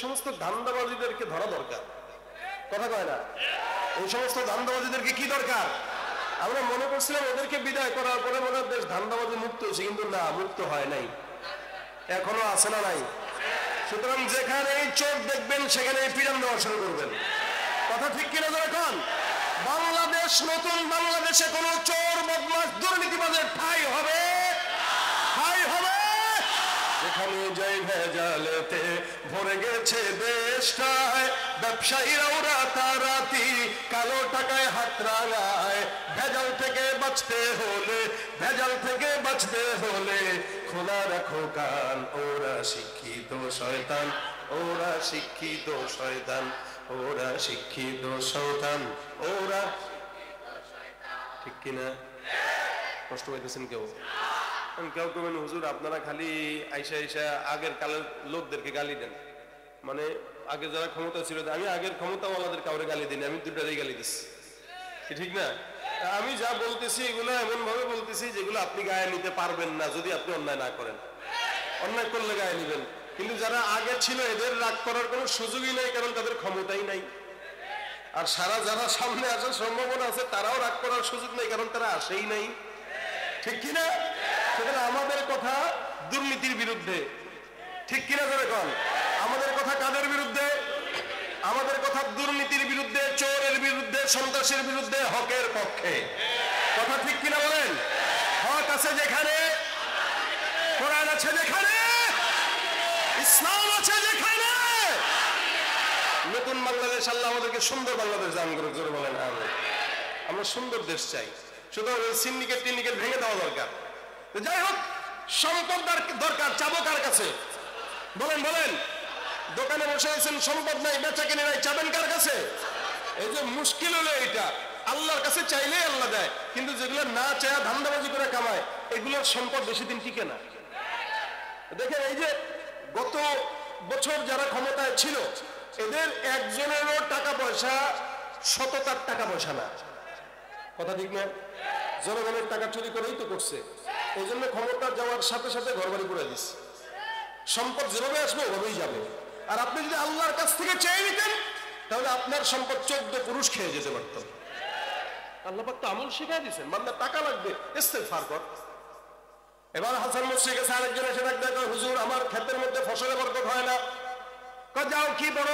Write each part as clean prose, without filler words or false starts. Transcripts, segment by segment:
সমস্ত ধান্দাবাজিদেরকে ধরা দরকার। কথা কয় না? এই সমস্ত ধান্দাবাজিদেরকে কি দরকার? আমরা মনে করছিলাম ওদেরকে বিদায় করার পরে মনে হয় দেশ ধান্দাবাজি মুক্ত হয়েছে, কিন্তু না, মুক্ত হয় নাই, এখনো আছে না নাই? সুতরাং যেখানে চোর দেখবেন সেখানে পিরান দেওয়া শুরু করবেন। কথা ঠিক কিনা যখন বাংলাদেশ, নতুন বাংলাদেশে কোন চোর বদমাশ দুর্নীতিবাজের ঠাঁই হবে, ঠাঁই হবে। যেখানে যাই ভেজালেতে ভরে গেছে দেশটায়, ব্যবসায়ীরা ওরা তারাতি কালো টাকায় হাত রাঙায়। ভেজাল থেকে বাঁচতে হলে, ভেজাল থেকে বাঁচতে হলে খোলা রাখো কান, ওরা শিক্ষিত শয়তান, ওরা শিক্ষিত শয়তান, ওরা শিক্ষিত শয়তান, ওরা। ঠিক কিনা? কষ্ট পাইতেছেন কেউ? কেউ কেউ হুজুর আপনারা খালি আইসা আইসা আগের কালের লোকদেরকে গালি দেন, মানে আগে যারা ক্ষমতা ছিল, আমি আগের ক্ষমতাওয়ালাদের কাউরে গালি দিই, আমি দুটারই গালি দিচ্ছি, ঠিক না? আমি যা বলতেছি এগুলো এমন ভাবে বলতেছি যেগুলো আপনি গায়ে নিতে পারবেন না যদি আপনি অন্যায় না করেন। অন্যায় করলে গায়ে নিবেন, কিন্তু যারা আগে ছিল এদের রাগ করার কোনো সুযোগই নাই, কারণ তাদের ক্ষমতাই নাই। আর সারা যারা সামনে আসার সম্ভাবনা আছে তারাও রাগ করার সুযোগ নেই, কারণ তারা আসেই নাই। ঠিক কিনা? সেখানে আমাদের কথা দুর্নীতির বিরুদ্ধে, ঠিক কিনা ধরে কন? আমাদের কথা কাদের বিরুদ্ধে? আমাদের কথা দুর্নীতির বিরুদ্ধে, চোরের বিরুদ্ধে, সন্ত্রাসের বিরুদ্ধে, হকের পক্ষে। কথা ঠিক কিনা বলেন? হক আছে যেখানে, কোরআন আছে যেখানে, ইসলাম আছে যেখানে, নতুন বাংলাদেশ আল্লাহ আমাদেরকে সুন্দর বাংলাদেশ দান করে। জোরে বলেন আমিন। আমরা সুন্দর দেশ চাই, সুতরাং সিন্ডিকেট টিন্ডিকেট ভেঙে দেওয়া দরকার। যাই হোক, সম্পদ দরকার, চাবো কার কাছে? বলেন বলেন। দোকানে বসে আছেন, সম্পদ নাই, বেচা কিনে নাই, চাবেন কার কাছে? এই যে মুশকিল হলো এইটা, আল্লাহর কাছে চাইলেই আল্লাহ দেয়, কিন্তু যেগুলো না চায় ধান্দাবাজি করে কামায়, এগুলোর সম্পদ বেশি দিন টিকে না। দেখেন, এই যে গত বছর যারা ক্ষমতায় ছিল, এদের একজনেরও টাকা পয়সা সততার টাকা পয়সা না। কথা ঠিক না? জনগণের টাকা চুরি করেই তো করছে। এই জন্য ক্ষমতা যাওয়ার সাথে সাথে ঘরবাড়ি করে দিচ্ছে। সম্পদ যেভাবে আসবে ওভাবেই যাবে। আর আপনি যদি আল্লাহর কাছ থেকে চেয়ে নিতেন, তাহলে আপনার সম্পদ 14 পুরুষ খেয়ে যেতে পারত। আল্লাহ পাক তো আমল শিখাই দিয়েছেন, বান্দা টাকা লাগবে ইস্তেগফার কর। এবার হাসান বসরি কাছে আরেকজন এসে ডাকতে কয়, হুজুর আমার ক্ষেতের মধ্যে ফসলে বরকত হয় না। কয় যাও কি বড়?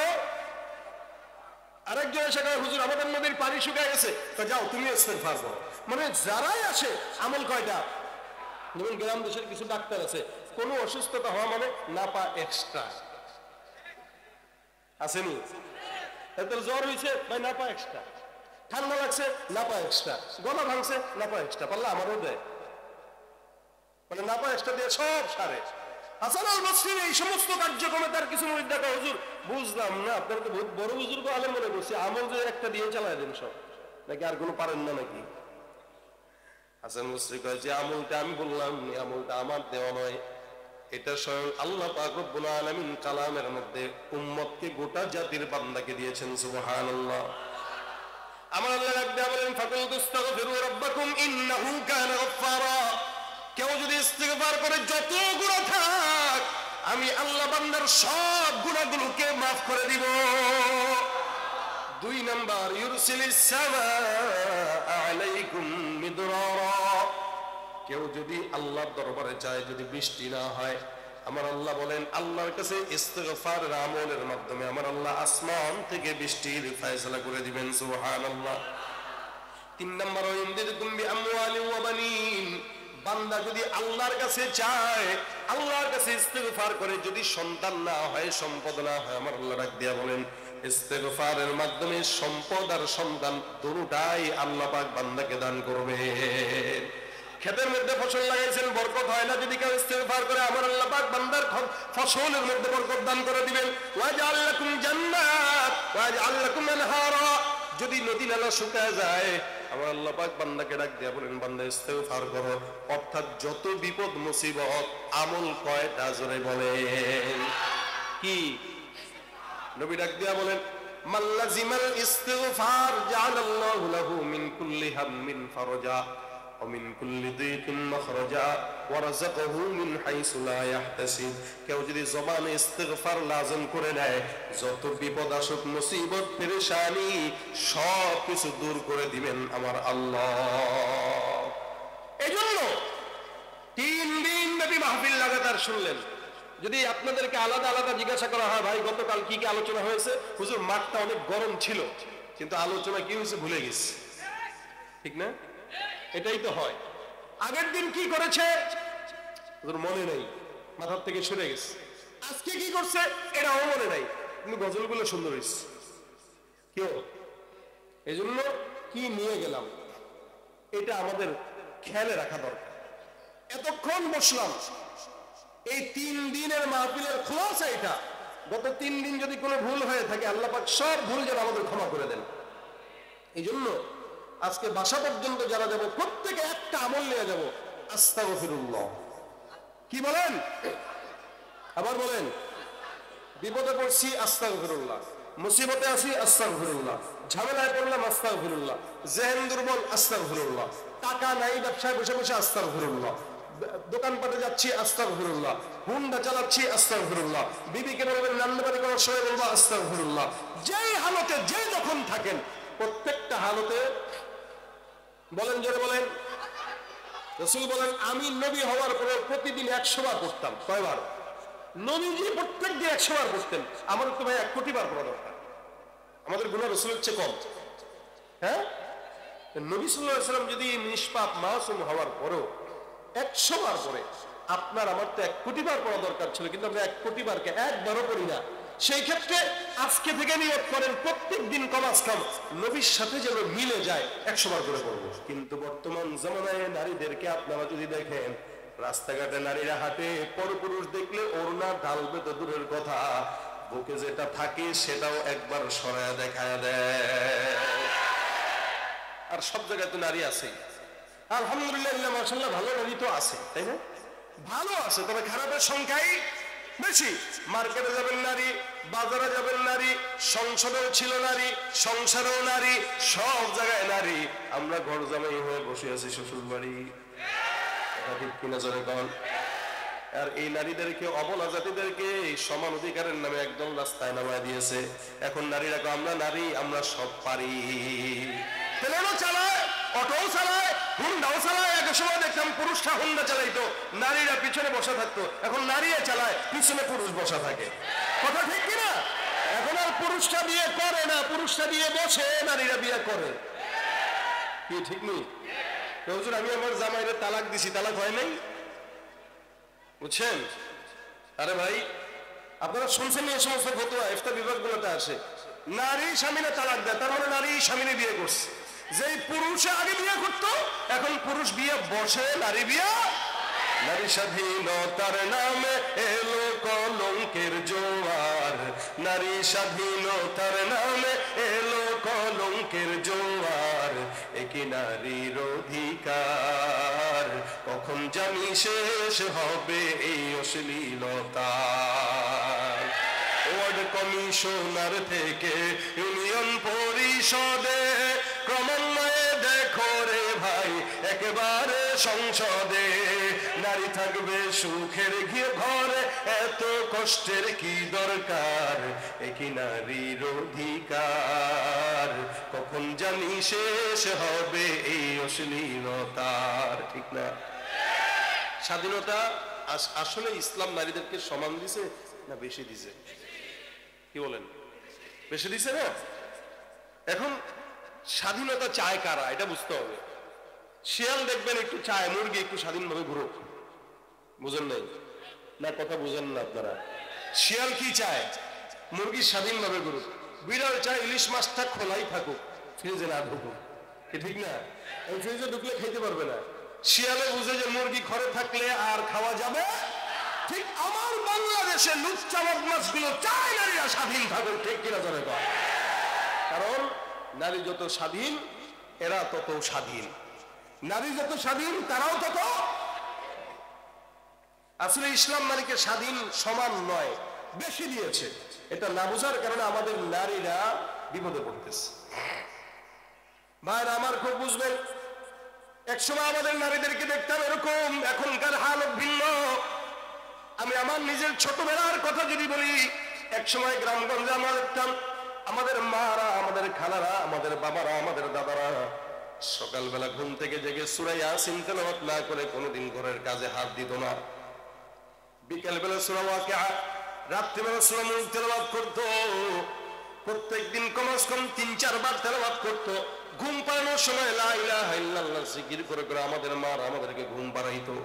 আরেকজন এসে কয়, হুজুর আমাদের নদীর পানি শুকিয়ে গেছে। কয় যাও তুমি ইস্তেগফার করো। মানে যারাই আসে আমল কয়টা? যেমন গ্রাম দেশের কিছু ডাক্তার আছে, কোন অসুস্থতা হওয়া মানে নাপা এক্সট্রা আসেনি। জ্বর হয়েছে ভাই নাপা এক্সট্রা, ঠান্ডা লাগছে নাপা এক্সট্রা, গলা ভাঙছে নাপা এক্সট্রা, পারলে আমারও দেয়, মানে নাপা এক্সট্রা দিয়ে সব সারে। হাসান আল বসরির এই সমস্ত কার্যক্রমে তার কিছু মুরিদ দেখা, হুজুর বুঝলাম না, আপনারা তো বহুত বড় বুজুর্গ আলেম মনে করছি, আমল যে একটা দিয়ে চালায় দেন সব, নাকি আর কোনো পারেন না নাকি? হাসান বসরি কয় যে আমলটা আমি বললাম, আমলটা আমার দেওয়া নয়, এটা স্বয়ং আল্লাহ পাক রব্বুল আলামিন কালামের মধ্যে উম্মতকে গোটা জাতির বান্দাকে দিয়েছেন। সুবহানাল্লাহ। আমার আল্লাহ রাব্বি বলেন, ফাকুল তুস্তাগফিরু রাব্বাকুম ইন্নাহু কানা গফফারা। কেউ যদি ইস্তিগফার করে যত গুনাহ থাক, আমি আল্লাহ বান্দার সব গুনাহগুলোকে maaf করে দিব। 2 নাম্বার, ইউরসিলিস সামাআ আলাইকুম মিদরারা। কেউ যদি আল্লাহর দরবারে যায়, যদি বৃষ্টি না হয়, আমার আল্লাহ বলেন আল্লাহর কাছে ইস্তিগফারের আমলের মাধ্যমে আমার আল্লাহ আসমান থেকে বৃষ্টির ফয়সালা করে দিবেন। সুবহানাল্লাহ। 3 নাম্বার, ইনদিরকুম বিআমওয়ালি ওয়া বানিন। বান্দা যদি আল্লাহর কাছে চায়, আল্লাহর কাছে ইস্তিগফার করে, যদি সন্তান না হয়, সম্পদ না হয়, আমার আল্লাহ ডাক দিয়া বলেন ইস্তিগফারের মাধ্যমে সম্পদ আর সন্তান দুটোটাই আল্লাহ পাক বান্দাকে দান করবে। ক্ষেতের মধ্যে ফসল লাগাইছেন, বরকত হয় না, যদি কেউ ইস্তিগফার করে, আমার আল্লাহ পাক বান্দার ফসলের মধ্যে বরকত দান করে দিবেন। ওয়াজআল লাকুম জান্নাত ওয়াজআল লাকুম আনহারা। যদি নদী নালা শুকায় যায়, আমার আল্লাহ পাক বান্দাকে ডাক দিয়া বলেন, বান্দা ইস্তিগফার করো। অর্থাৎ যত বিপদ মুসিবত, আমল কয়টা জোরে বলেন? কি? নবী ডাক দিয়া বলেন, মাল্লাজিমাল ইস্তিগফার জাআলাল্লাহু লাহু মিন কুল্লি হাম্মিন ফারজা। ومن كل ضيق مخرجا ورزقه من حيث لا يحتسب। কেউ যদি জবানে ইস্তিগফার লাজম করে নেয়, যত বিপদ আসুক, মুসিবত পেরেশানি সব কিছু দূর করে দিবেন আমার আল্লাহ। এজন্য 3 দিন ব্যাপী মাহফিল লাগাতার শুনলেন। যদি আপনাদেরকে আলাদা আলাদা জিজ্ঞাসা করা হয়, ভাই গতকাল কি কি আলোচনা হয়েছে, হুজুর মাঠটা অনেক গরম ছিল, কিন্তু আলোচনা কি হয়েছে ভুলে গেছি, ঠিক না? এটাই তো হয়। আগের দিন কি করেছে হুজুর মনে নেই, মাথার থেকে সরে গেছে। আজকে কি করছে এটাও মনে নাই, কিন্তু গজলগুলো সুন্দর হয়েছে। কেউ এই জন্য কি নিয়ে গেলাম এটা আমাদের খেয়ালে রাখা দরকার। এতক্ষণ বসলাম, এই 3 দিনের মাহফিলের খোলাসা এটা। গত 3 দিন যদি কোনো ভুল হয়ে থাকে, আল্লাহ পাক সব ভুল যেন আমাদের ক্ষমা করে দেন। এই জন্য আজকে বাসা পর্যন্ত যারা যাব, প্রত্যেকে একটা আমল নিয়ে যাব, আস্তাগফিরুল্লাহ। কি বলেন? আবার বলেন। বিপদে পড়ছি আস্তাগফিরুল্লাহ, মুসিবতে আছি আস্তাগফিরুল্লাহ, ঝামেলায় পড়লাম আস্তাগফিরুল্লাহ, জেহেন দুর্বল আস্তাগফিরুল্লাহ, টাকা নাই ব্যবসায় বসে বসে আস্তাগফিরুল্লাহ, দোকানপাটে যাচ্ছি আস্তাগফিরুল্লাহ, হুন্ডা চালাচ্ছি আস্তাগফিরুল্লাহ, বিবিকে বলবেন রান্নাবাড়ি করার সময় বলবো আস্তাগফিরুল্লাহ। যেই হালতে যে যখন থাকেন, প্রত্যেকটা হালতে বলেন, জোরে বলেন। রাসূল বলেন, আমি নবী হওয়ার পরে প্রতিদিন 100 বার পড়তাম। কয়বার? নবীজি প্রত্যেক দিন 100 বার পড়তেন। আমাদের তো ভাই 1 কোটি বার পড়া দরকার। আমাদের গুনাহ রাসূলের চেয়ে কম। হ্যাঁ, নবী সাল্লাল্লাহু আলাইহি ওয়াসাল্লাম যদি নিষ্পাপ মাসুম হওয়ার পরেও 100 বার পড়ে, আপনার আমার তো 1 কোটি বার পড়া দরকার ছিল, কিন্তু আমরা 1 কোটি বারকে একবারও পড়ি না। সেই ক্ষেত্রে আজকে থেকে নিয়ত করেন, প্রত্যেক দিন কমাস কম নবীর সাথে যেন মিলে যায় 100 বার করে পড়বো। কিন্তু বর্তমান জামানায় নারীদেরকে আপনারা যদি দেখেন, রাস্তাঘাটে নারীরা হাঁটে, পরপুরুষ দেখলে ওড়না ঢালবে তো দূরের কথা, বুকে যেটা থাকে সেটাও একবার সরায়া দেখায় দেয়। আর সব জায়গায় তো নারী আছে, আলহামদুলিল্লাহ মাশাআল্লাহ, ভালো নারী তো আছে, তাই না? ভালো আছে, তবে খারাপের সংখ্যাই বেশি। মার্কেটে যাবেন নারী, বাজারে যাবেন নারী, সংসদেও ছিল নারী, সংসারেও নারী, সব জায়গায় নারী। আমরা ঘর জামাই হয়ে বসে আছি শ্বশুর বাড়ি, কিনা জোরে কন। আর এই নারীদেরকে, অবলা জাতিদেরকে সমান অধিকারের নামে একদম রাস্তায় নামায় দিয়েছে। এখন নারীরা আমরা নারী, আমরা সব পারি। প্লেনও চালায়, অটোও চালায়, হুন্ডাও চালায়। এক সময় দেখলাম পুরুষরা হুন্ডা চালাইতো, নারীরা পিছনে বসা থাকতো। এখন নারীরা চালায়, পিছনে পুরুষ বসা থাকে। কথা ঠিক কিনা? এখন আর পুরুষটা বিয়ে করে না, পুরুষটা বিয়ে বসে, নারীরা বিয়ে করে। কি ঠিক নেই? হুজুর আমি আমার জামাইরে তালাক দিছি, তালাক হয় নাই, বুঝছেন? আরে ভাই, আপনারা শুনছেন এই সমস্ত ফতোয়া ইফতার বিভাগগুলোতে আসে, নারী স্বামীরে তালাক দেয়, তার মানে নারী স্বামীরে বিয়ে করছে। যেই পুরুষে আগে বিয়ে করতো, এখন পুরুষ বিয়ে বসে, নারী বিয়ে। নারী স্বাধীনতার নামে এলো কলঙ্কের জোয়ার, নারী স্বাধীনতার নামে এলো কলঙ্কের জোয়ার, একই নারীর অধিকার কখন জানি শেষ হবে এই অশ্লীলতা। ওয়ার্ড কমিশনার থেকে ইউনিয়ন পরিষদে, ক্রমান্বয়ে দেখো রে ভাই একেবারে সংসদে, নারী থাকবে সুখের ঘরে, এত কষ্টের কি দরকার, একই নারীর অধিকার কখন জানি শেষ হবে এই অশ্লীলতার। ঠিক না? স্বাধীনতা আসলে ইসলাম নারীদেরকে সমান দিছে না বেশি দিছে? কি বলেন? বেশি দিছে না? এখন স্বাধীনতা চায় কারা, এটা বুঝতে হবে। শিয়াল দেখবেন একটু চায় মুরগি একটু স্বাধীনভাবে ঘুরুক, বুঝেন নাই না? কথা বুঝেন না আপনারা? শিয়াল কি চায়? মুরগি স্বাধীনভাবে ঘুরুক। বিড়াল চায় ইলিশ মাছটা খোলাই থাকুক, ফ্রিজে না ঢুকুক। ঠিক না? ফ্রিজে ঢুকলে খেতে পারবে না। শিয়ালে বুঝে যে মুরগি ঘরে থাকলে আর খাওয়া যাবে। ঠিক আমার বাংলাদেশে লুচ্চা বদমাশগুলো চায় নারীরা স্বাধীন থাকুক। ঠিক কিনা জানে? কারণ নারী যত স্বাধীন এরা তত স্বাধীন, নারী যত স্বাধীন তারাও তত। আসলে ইসলাম নারীকে স্বাধীন সমান নয়, বেশি দিয়েছে। এটা না বোঝার কারণে আমাদের নারীরা বিপদে পড়তেছে। ভাইরা আমার খুব বুঝবেন, একসময় আমাদের নারীদেরকে দেখতাম এরকম, এখনকার হালত ভিন্ন। আমি আমার নিজের ছোটবেলার কথা যদি বলি, একসময় গ্রামগঞ্জে আমরা দেখতাম আমাদের মারা, আমাদের খালারা, আমাদের বাবারা, আমাদের দাদারা সকালবেলা ঘুম থেকে জেগে সূরা ইয়াসিন তেলাওয়াত না করে কোনোদিন ঘরের কাজে হাত দিত না। বিকেলবেলা সূরা ওয়াকিয়া, রাত্রিবেলা সূরা মুলক তেলাওয়াত করত। প্রত্যেকদিন কমস কম ৩-৪ বার তেলাওয়াত করত। ঘুম পাড়ানোর সময় লা ইলাহা ইল্লাল্লাহ জিকির করে করে আমাদের মারা আমাদেরকে ঘুম পাড়াইতো।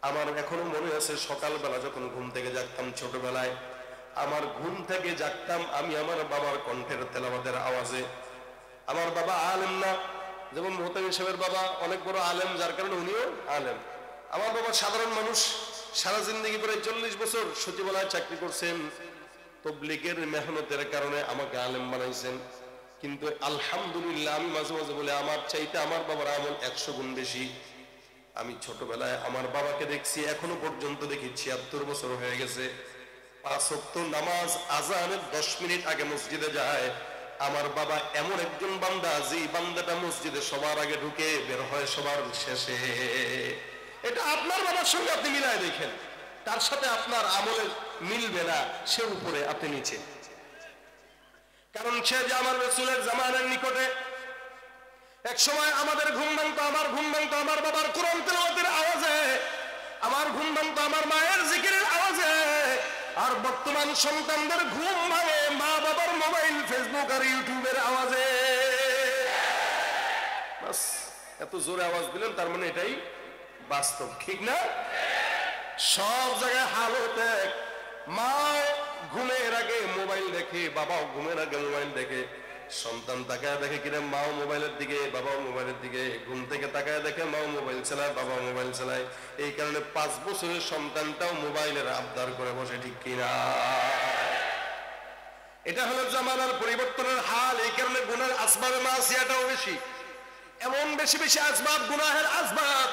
আমার এখনো মনে আছে সকালবেলা যখন ঘুম থেকে জাগতাম ছোটবেলায়, আমার ঘুম থেকে জাগতাম আমি আমার বাবার কণ্ঠের তেলাওয়াতের আওয়াজে। আমার বাবা আলেম না, যেমন মোহতামিম সাহেবের বাবা অনেক বড় আলেম, যার কারণে উনিও আলেম। আমার বাবা সাধারণ মানুষ, সারা জিন্দগি প্রায় 40 বছর সচিবালয়ে চাকরি করছেন। তবলিগের মেহনতের কারণে আমাকে আলেম বানাইছেন। কিন্তু আলহামদুলিল্লাহ আমি মাঝে মাঝে বলে আমার চাইতে আমার বাবার আমল 100 গুণ বেশি। আমি ছোটবেলায় আমার বাবাকে দেখছি, এখনো পর্যন্ত দেখি 76 বছর হয়ে গেছে। 5 ওয়াক্ত নামাজ আযানের 10 মিনিট আগে মসজিদে যায়। আমার বাবা এমন একজন বান্দা, যে বান্দাটা মসজিদে সবার আগে ঢুকে বের হয় সবার শেষে। এটা আপনার বাবার সঙ্গে আপনি মিলায় দেখেন, তার সাথে আপনার আমলের মিলবে না, সে উপরে আপনি নিচে। কারণ সে যে আমার রাসূলের জামানার নিকটে। এক সময় আমাদের ঘুম ভাঙতো, আমার ঘুম ভাঙতো আমার বাবার কোরআন তেলাওয়াতের আওয়াজে, আমার ঘুম ভাঙতো আমার মায়ের জিকিরের আওয়াজে। আর বর্তমান সন্তানদের ঘুম ভাঙে মা বাবার মোবাইল, ফেসবুক আর ইউটিউবের আওয়াজে। বাস, এত জোরে আওয়াজ দিলেন, তার মানে এটাই বাস্তব, ঠিক না? সব জায়গায় হালত এক। মা ঘুমের আগে মোবাইল দেখে, বাবাও ঘুমের আগে মোবাইল দেখে। সন্তান তাকায় দেখে কিরে মাও মোবাইলের দিকে, বাবাও মোবাইলের দিকে। ঘুম থেকে তাকায় দেখে মাও মোবাইল চালায়, বাবাও মোবাইল চালায়। এই কারণে 5 বছরের সন্তানটাও মোবাইলের আবদার করে বসে, ঠিক কিনা? এটা হলো জামানার পরিবর্তনের হাল। এই কারণে গুনাহের আসবাবে মাসিয়াটাও বেশি, এমন বেশি বেশি আসবাব, গুনাহের আসবাব।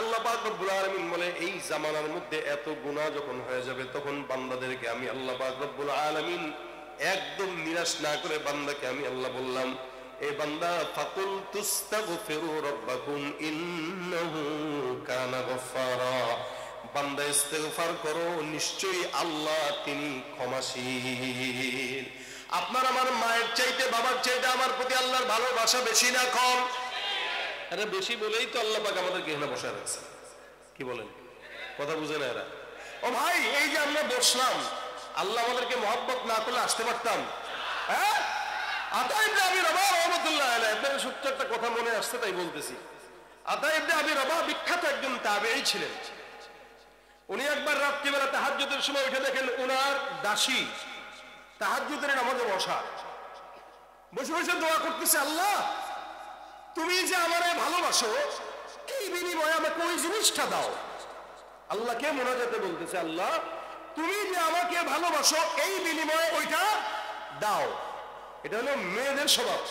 আল্লাহ পাক রব্বুল আলামিন বলে এই জামানার মধ্যে এত গুনাহ যখন হয়ে যাবে, তখন বান্দাদেরকে আমি আল্লাহ পাক রব্বুল আলামিন একদম নিরাশ না করে বান্দাকে আমি আল্লাহ বললাম, এই বান্দা ফাকুল তুস্তাগফিরু রাব্বাকুম ইন্নাহু কানা গফফারা। বান্দা ইস্তিগফার করো, নিশ্চয়ই আল্লাহ তিনি ক্ষমাশীল। আপনার আমার মায়ের চাইতে, বাবার চাইতে আমার প্রতি আল্লাহর ভালোবাসা বেশি না কম? আরে বেশি বলেই তো আল্লাহ পাক আমাদেরকে এখানে বসায় রাখছে। কি বলেন? কথা বুঝে না এরা? ও ভাই, এই যে আমরা বসলাম, আল্লাহ আমাদেরকে মহব্বত না করলে আসতে পারতাম? হ্যাঁ, আতা ইবনে আবি রাবাহ রাহমাতুল্লাহ আলাইহি, আপনাদের সূত্রে একটা কথা মনে আসছে তাই বলতেছি। আতা ইবনে আবি রাবাহ বিখ্যাত একজন তাবেঈ ছিলেন। উনি একবার রাত্রিবেলা তাহাজ্জুদের সময় উঠে দেখেন উনার দাসী তাহাজ্জুদের নামাজে বসা, বসে বসে দোয়া করতেছে, আল্লাহ তুমি যে আমারে ভালোবাসো, এই বিনিময়ে আমাকে ওই জিনিসটা দাও। আল্লাহকে মোনাজাতে বলতেছে, আল্লাহ তুমি যে আমাকে ভালোবাসো, এই বিনিময়ে ওইটা দাও। এটা হলো মেয়েদের স্বভাব।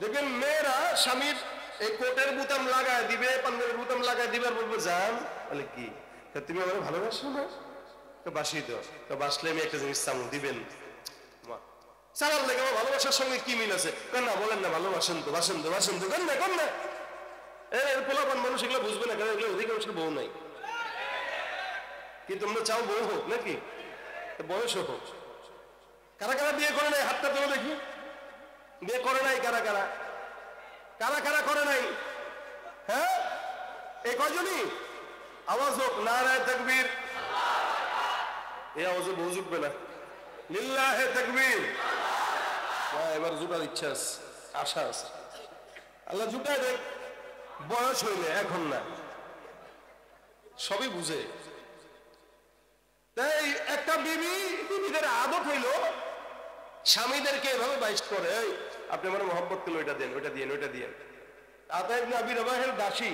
দেখবেন মেয়েরা স্বামীর এই কোটের বুতাম লাগায় দিবে, পাঞ্জাবির বুতাম লাগায় দিবে, আর বলবো জান, বলে কি তুমি আমাকে ভালোবাসো না? তো বাসি তো বাসলে আমি একটা জিনিস চামু দিবেন। চালার লেগে আমার ভালোবাসার সঙ্গে কি মিল আছে? না বলেন না, ভালোবাসেন তো, বাসেন তো, বাসেন তো, কেন না কেন না? এর পোলাপান মানুষ এগুলো বুঝবে না, কারণ এগুলো অধিকাংশের বউ নাই। কিন্তু তোমরা চাও বউ হোক নাকি? বয়স হোক। কারা কারা বিয়ে করে নাই? হাতটা তোলো দেখি। বিয়ে করে নাই কারা কারা? কারা কারা করে নাই? হ্যাঁ, এই কয়জনই? আওয়াজ হোক, নারায়ে তাকবীর। এই আওয়াজে বউ জুটবে না। লিল্লাহে তাকবীর। এবার জুটার ইচ্ছা আছে, আশা আছে। আল্লাহ জুটায় দেখ, বয়স হইলে, এখন না। সবই বুঝে। তাই একটা বিবিদের আদত হইল স্বামীদেরকে এভাবে বাইশ করে, আপনি আমার মহব্বত করলে ওইটা দেন, ওইটা দিয়েন, ওইটা দিয়েন। আতা ইবনে আবি রাবাহের দাসী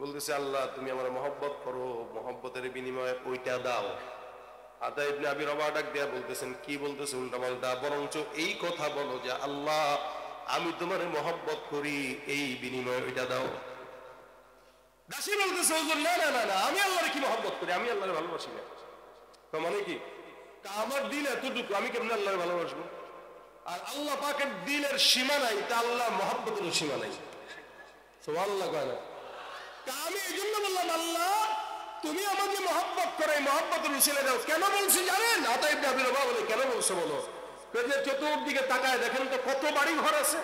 বলতেছে, আল্লাহ তুমি আমার মহব্বত করো, মহব্বতের বিনিময়ে ওইটা দাও। আতা ইবনে আবি রাবাহ ডাক দেয়া বলতেছেন, কি বলতেছে উল্টাপাল্টা, বরঞ্চ এই কথা বলো যে আল্লাহ আমি তোমার মহব্বত করি, এই বিনিময়ে ওইটা দাও। দাসী বলতেছে, হুজুর না না না না, আমি আল্লাহরে কি মহব্বত করি, আমি আল্লাহরে ভালোবাসি না। তো মানে কি, আমার দিল এতটুকু, আমি কেমন আল্লাহরে ভালোবাসবো? আর আল্লাহ পাকের দিলের সীমা নাই, তা আল্লাহ মহব্বতের সীমা নাই। সুবহানাল্লাহ কয় না? আমি এই জন্য বললাম, আল্লাহ তুমি আমাকে মহব্বত করে মহব্বতের উসিলা দাও। কেন বলছি জানেন? আতা ইবনে আবি রবাহ বলে, কেন বলছো বলো? চতুর্দিকে তাকায় দেখেন তো কত বাড়ি ঘর আছে।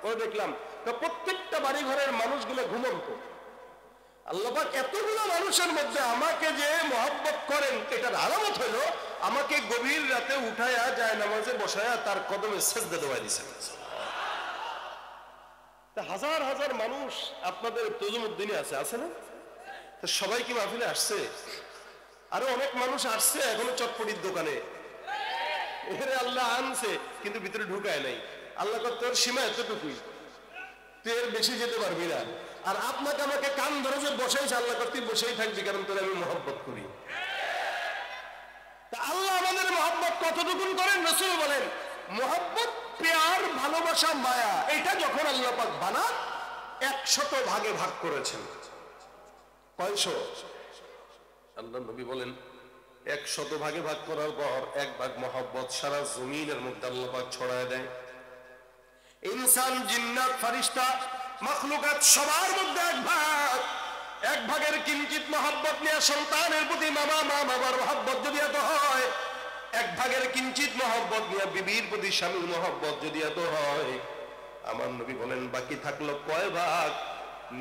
ও দেখলাম প্রত্যেকটা বাড়ি ঘরের মানুষগুলো ঘুমন্ত। আল্লাহ পাক এতগুলো মানুষের মধ্যে আমাকে যে মহব্বত করেন, এটার আলামত হলো আমাকে গভীর রাতে উঠায়া যায় নামাজে বসায়া তার কদমে সেজদা দেওয়া দিয়েছেন। হাজার হাজার মানুষ আপনাদের তজুমুদ্দিনে আছে না? সবাই কি মাহফিলে আসছে? আরো অনেক মানুষ আসছে এখনো চটপটির দোকানে। এখানে আল্লাহ আনছে কিন্তু ভিতরে ঢুকায় নাই। আল্লাহ তোর সীমা এতটুকুই, তুই এর বেশি যেতে পারবি না। আর আপনাকে আমাকে কান ধরে যে বসাইছে, আল্লাহ তুই বসেই থাকবি, কারণ তোর আমি মহব্বত করি। আল্লাহ আমাদের মহব্বত কতটুকুন করেন? রাসূল বলেন মহব্বত, প্যার, ভালোবাসা, মায়া, এটা যখন আল্লাহ পাক বানান 100 ভাগে ভাগ করেছেন। কয়শো? আল্লাহ নবী বলেন 100 ভাগে ভাগ করার পর 1 ভাগ মহব্বত সারা জমিনের মধ্যে আল্লাহ পাক ছড়ায় দেয়। ইনসান, জিন্নাত, ফারিস্তা, মাখলুকাত সবার মধ্যে 1 ভাগের কিঞ্চিত মহব্বত নিয়ে সন্তানের প্রতি মা বাবার মহব্বত যদি এত হয়, 1 ভাগের কিঞ্চিত মহব্বত নিয়ে বিবির প্রতি স্বামীর মহব্বত যদি এত হয়, আমার নবী বলেন বাকি থাকলো কয় ভাগ?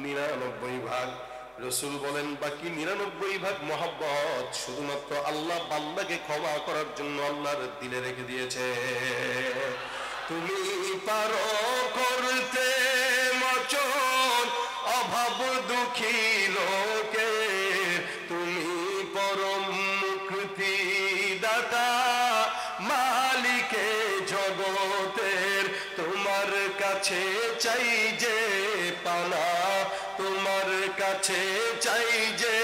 99 ভাগ। রাসূল বলেন বাকি 99 ভাগ মহব্বত শুধুমাত্র আল্লাহ বান্দাকে ক্ষমা করার জন্য আল্লাহর দিলে রেখে দিয়েছে। তুমি পারো করতে মোচন অভাব দুঃখী লোকে, তুমি পরম মুক্তি দাতা মালিকে জগতের, তোমার কাছে চাই যে পানা, তোমার কাছে চাই যে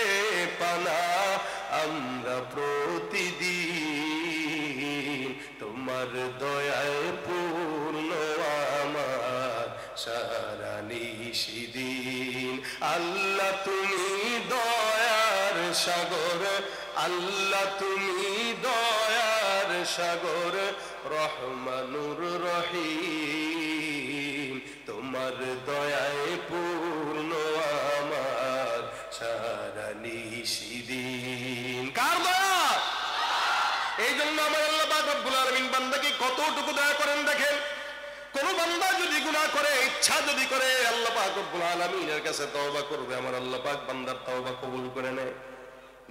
পানা, আমরা প্রতিদিন তোমার দয়ায় পূর্ণ আমার সারা নিশিদিন। আল্লাহ তুমি দয়ার সাগর, আল্লাহ তুমি দয়ার সাগর, রহমানুর রহিম, তোমার দয়ায় পূর্ণ আমার সারা নিশিদিন। কার দয়া? এই জন্য আমার আল্লাহ পাক রব্বুল আলামিন বান্দাকে কতটুকু দয়া করেন দেখেন। কোন বান্দা যদি গুনাহ করে, ইচ্ছা যদি করে, আল্লাহ পাক রব্বুল আলামিনের কাছে তওবা করবে, আমার আল্লাহ পাক বান্দার তওবা কবুল করে নেয়।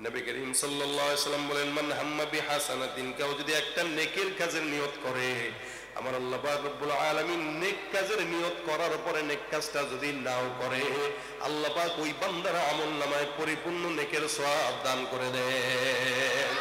নবী করিম সাল্লাল্লাহু আলাইহি ওয়াসাল্লাম বলেন মান হাম্মা বিহাসানাতিন, কেউ যদি একটা নেকির কাজের নিয়ত করে, আমার আল্লাহ পাক রব্বুল আলামিন নেক কাজের নিয়ত করার পরে নেক কাজটা যদি নাও করে, আল্লাহ পাক ওই বান্দার আমলনামায় পরিপূর্ণ নেকের সওয়াব দান করে দেন।